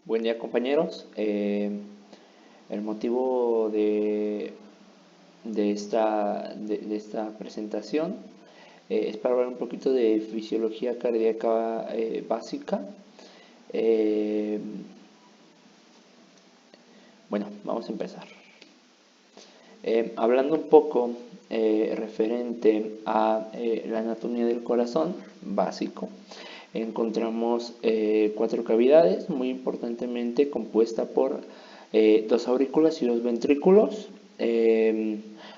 Buen día, compañeros. El motivo de esta presentación es para hablar un poquito de fisiología cardíaca básica. Eh, bueno, vamos a empezar. Hablando un poco referente a la anatomía del corazón básico, encontramos 4 cavidades, muy importantemente compuesta por 2 aurículas y 2 ventrículos,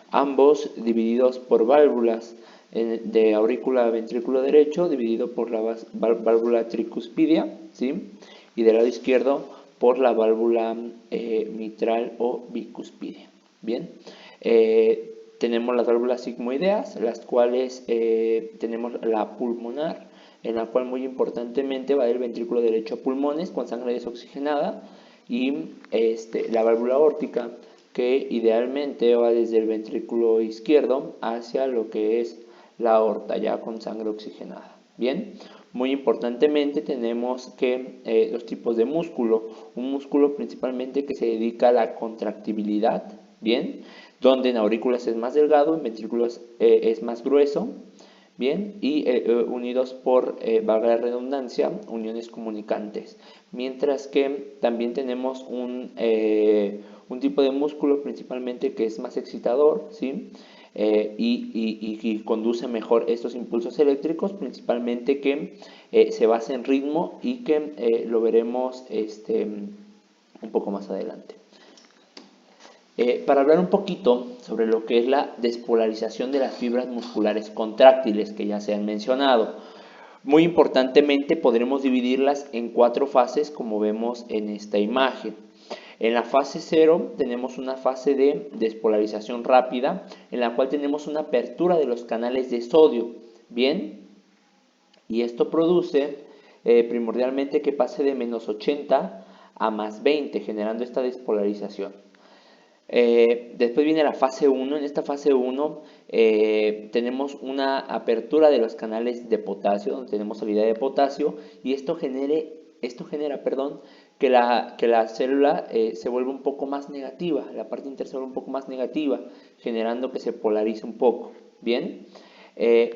ambos divididos por válvulas de aurícula a ventrículo derecho, dividido por la válvula tricuspidia, ¿sí? Y del lado izquierdo por la válvula mitral o bicuspidia. Bien, tenemos las válvulas sigmoideas, las cuales tenemos la pulmonar, en la cual muy importantemente va del ventrículo derecho a pulmones con sangre desoxigenada, y la válvula aórtica, que idealmente va desde el ventrículo izquierdo hacia lo que es la aorta, ya con sangre oxigenada. Bien, muy importantemente tenemos que los tipos de músculo, un músculo principalmente que se dedica a la contractibilidad, bien, donde en aurículas es más delgado, en ventrículos es más grueso, bien, y unidos por, valga la redundancia, uniones comunicantes. Mientras que también tenemos un tipo de músculo principalmente que es más excitador, ¿sí? Y conduce mejor estos impulsos eléctricos, principalmente que se basa en ritmo y que lo veremos un poco más adelante. Para hablar un poquito sobre lo que es la despolarización de las fibras musculares contráctiles que ya se han mencionado. Muy importantemente podremos dividirlas en 4 fases, como vemos en esta imagen. En la fase 0 tenemos una fase de despolarización rápida, en la cual tenemos una apertura de los canales de sodio, ¿bien? Y esto produce primordialmente que pase de menos 80 a más 20, generando esta despolarización. Después viene la fase 1. En esta fase 1 tenemos una apertura de los canales de potasio, donde tenemos salida de potasio, y esto genera que la célula se vuelve un poco más negativa, la parte interna se vuelve un poco más negativa, generando que se polarice un poco. Bien,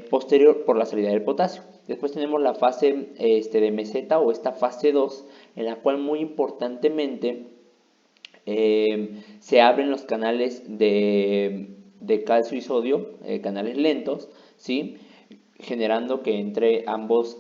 posterior por la salida del potasio. Después tenemos la fase de meseta, o esta fase 2, en la cual muy importantemente se abren los canales de calcio y sodio, canales lentos, ¿sí? Generando que entre ambos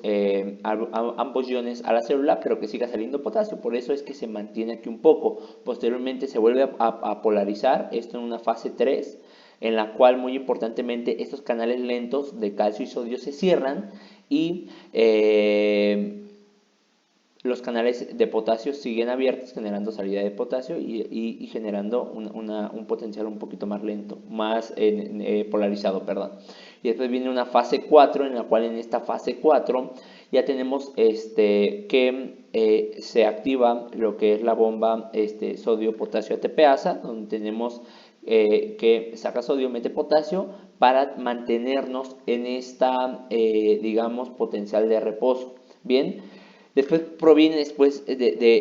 iones a la célula, pero que siga saliendo potasio. Por eso es que se mantiene aquí un poco. Posteriormente se vuelve a polarizar, esto en una fase 3, en la cual muy importantemente estos canales lentos de calcio y sodio se cierran, y los canales de potasio siguen abiertos, generando salida de potasio y generando un potencial un poquito más lento, más polarizado, perdón. Y después viene una fase 4, en la cual en esta fase 4 ya tenemos que se activa lo que es la bomba sodio-potasio ATPasa, donde tenemos que saca sodio, mete potasio, para mantenernos en esta, digamos, potencial de reposo. Bien, después proviene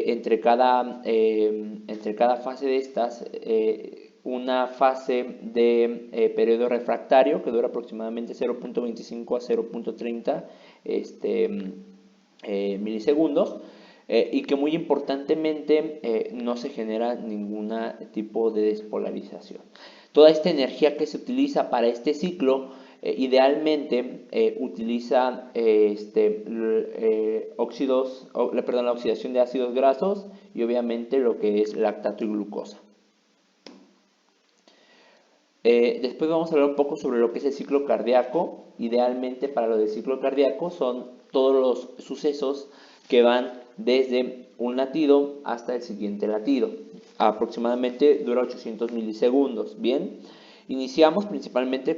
entre cada fase de estas una fase de periodo refractario que dura aproximadamente 0.25 a 0.30 milisegundos, y que muy importantemente no se genera ningún tipo de despolarización. Toda esta energía que se utiliza para este ciclo idealmente utiliza la oxidación de ácidos grasos, y obviamente lo que es lactato y glucosa. Después vamos a hablar un poco sobre lo que es el ciclo cardíaco. Idealmente, para lo del ciclo cardíaco son todos los sucesos que van desde un latido hasta el siguiente latido. Aproximadamente dura 800 milisegundos. Bien, iniciamos principalmente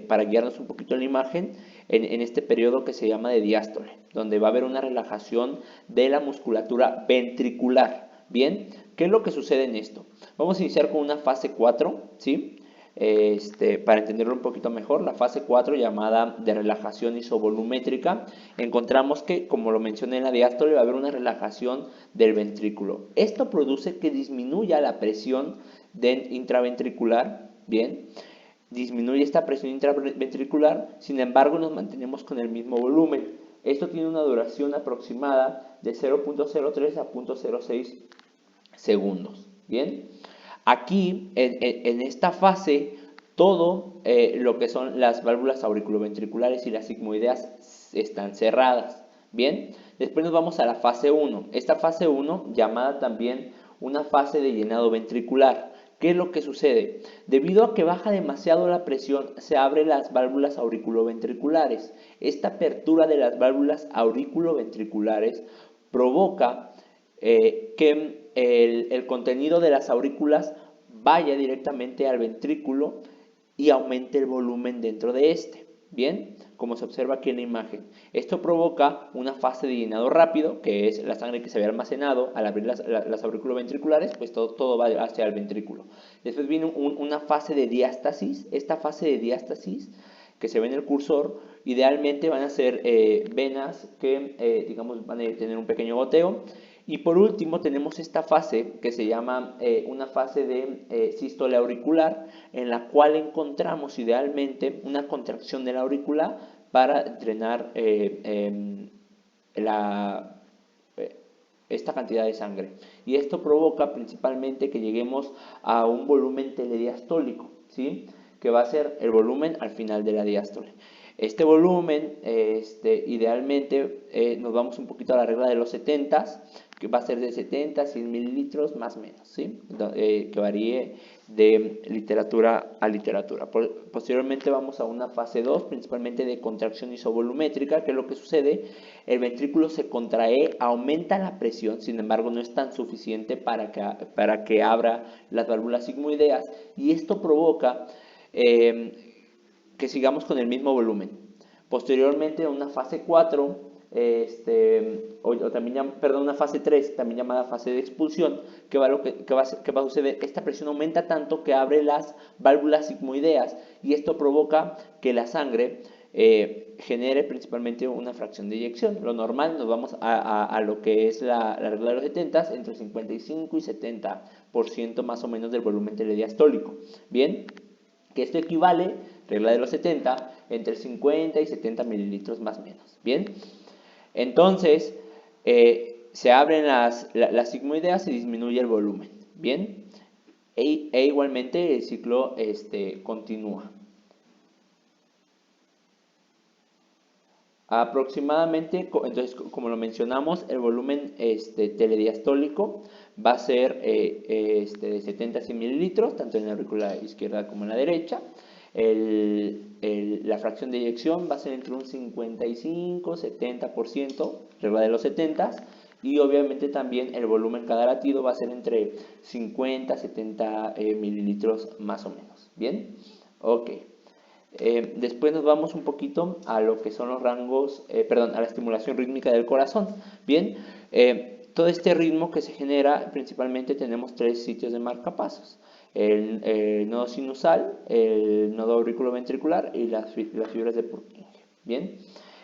para guiarnos un poquito en la imagen, en este periodo que se llama de diástole, donde va a haber una relajación de la musculatura ventricular. Bien, ¿qué es lo que sucede en esto? Vamos a iniciar con una fase 4, ¿sí? para entenderlo un poquito mejor, la fase 4 llamada de relajación isovolumétrica, encontramos que, como lo mencioné en la diástole, va a haber una relajación del ventrículo. Esto produce que disminuya la presión intraventricular, bien, disminuye esta presión intraventricular, sin embargo nos mantenemos con el mismo volumen. Esto tiene una duración aproximada de 0.03 a 0.06 segundos, bien. Aquí, en esta fase, todo lo que son las válvulas auriculoventriculares y las sigmoideas están cerradas, bien. Después nos vamos a la fase 1. Esta fase 1, llamada también una fase de llenado ventricular. ¿Qué es lo que sucede? Debido a que baja demasiado la presión, se abren las válvulas auriculoventriculares. Esta apertura de las válvulas auriculoventriculares provoca que el contenido de las aurículas vaya directamente al ventrículo y aumente el volumen dentro de este. Bien, como se observa aquí en la imagen. Esto provoca una fase de llenado rápido, que es la sangre que se había almacenado al abrir las aurículo-ventriculares, pues todo va hacia el ventrículo. Después viene una fase de diástasis. Esta fase de diástasis que se ve en el cursor, idealmente van a ser venas que, digamos, van a tener un pequeño goteo. Y por último tenemos esta fase que se llama una fase de sístole auricular, en la cual encontramos idealmente una contracción de la aurícula para drenar esta cantidad de sangre. Y esto provoca principalmente que lleguemos a un volumen telediastólico, ¿sí?, que va a ser el volumen al final de la diástole. Este volumen, idealmente, nos vamos un poquito a la regla de los 70, que va a ser de 70 a 100 mililitros más o menos, ¿sí? Que varíe de literatura a literatura. Posteriormente vamos a una fase 2, principalmente de contracción isovolumétrica. ¿Qué es lo que sucede? El ventrículo se contrae, aumenta la presión, sin embargo no es tan suficiente para que abra las válvulas sigmoideas, y esto provoca que sigamos con el mismo volumen. Posteriormente, una fase 4, una fase 3, también llamada fase de expulsión, ¿qué va a suceder? Esta presión aumenta tanto que abre las válvulas sigmoideas, y esto provoca que la sangre genere principalmente una fracción de eyección. Lo normal, nos vamos a lo que es la regla de los 70, entre 55 y 70% más o menos del volumen telediastólico. Bien, que esto equivale, regla de los 70, entre 50 y 70 mililitros más o menos. Bien, entonces se abren las sigmoideas y disminuye el volumen. Bien, e igualmente el ciclo continúa. Aproximadamente, entonces, como lo mencionamos, el volumen telediastólico va a ser de 70 a 100 mililitros, tanto en la aurícula izquierda como en la derecha. La fracción de eyección va a ser entre un 55-70%, regla de los 70, y obviamente también el volumen cada latido va a ser entre 50 a 70 mililitros más o menos. Bien, ok. Después nos vamos un poquito a lo que son los rangos, a la estimulación rítmica del corazón. Bien, todo este ritmo que se genera, principalmente tenemos 3 sitios de marcapasos: el nodo sinusal, el nodo auriculoventricular y las fibras de Purkinje. Bien,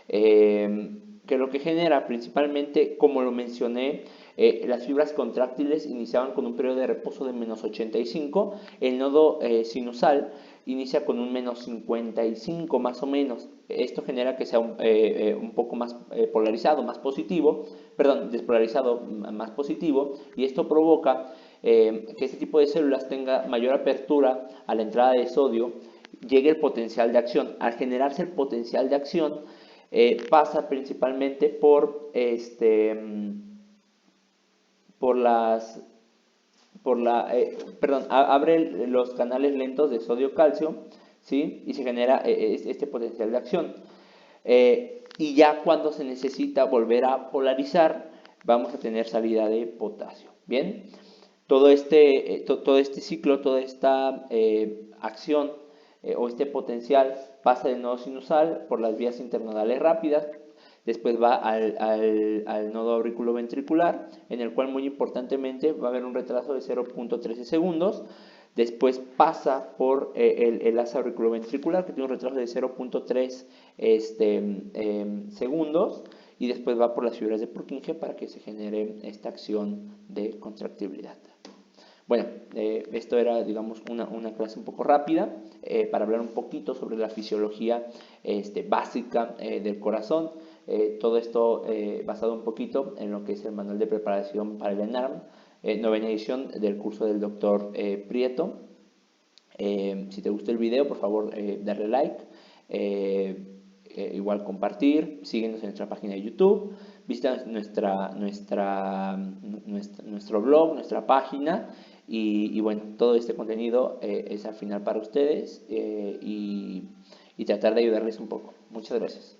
que lo que genera principalmente, como lo mencioné, las fibras contráctiles iniciaban con un periodo de reposo de menos 85, el nodo sinusal inicia con un menos 55 más o menos. Esto genera que sea un poco más polarizado, más positivo, despolarizado, más positivo, y esto provoca que este tipo de células tenga mayor apertura a la entrada de sodio, llegue el potencial de acción. Al generarse el potencial de acción, pasa principalmente abre los canales lentos de sodio-calcio, ¿sí?, y se genera este potencial de acción. Y ya cuando se necesita volver a polarizar, vamos a tener salida de potasio. Bien, todo este ciclo, toda esta acción o este potencial pasa del nodo sinusal por las vías internodales rápidas. Después va al nodo auriculoventricular, en el cual, muy importantemente, va a haber un retraso de 0.13 segundos. Después pasa por el asa auriculoventricular, que tiene un retraso de 0.3 segundos, y después va por las fibras de Purkinje para que se genere esta acción de contractibilidad. Bueno, esto era, digamos, una clase un poco rápida para hablar un poquito sobre la fisiología básica del corazón. Todo esto basado un poquito en lo que es el manual de preparación para el ENARM, novena edición del curso del doctor Prieto. Si te gustó el video, por favor, darle like. Igual compartir, síguenos en nuestra página de YouTube, visita nuestro blog, nuestra página y bueno, todo este contenido es al final para ustedes y tratar de ayudarles un poco. Muchas gracias.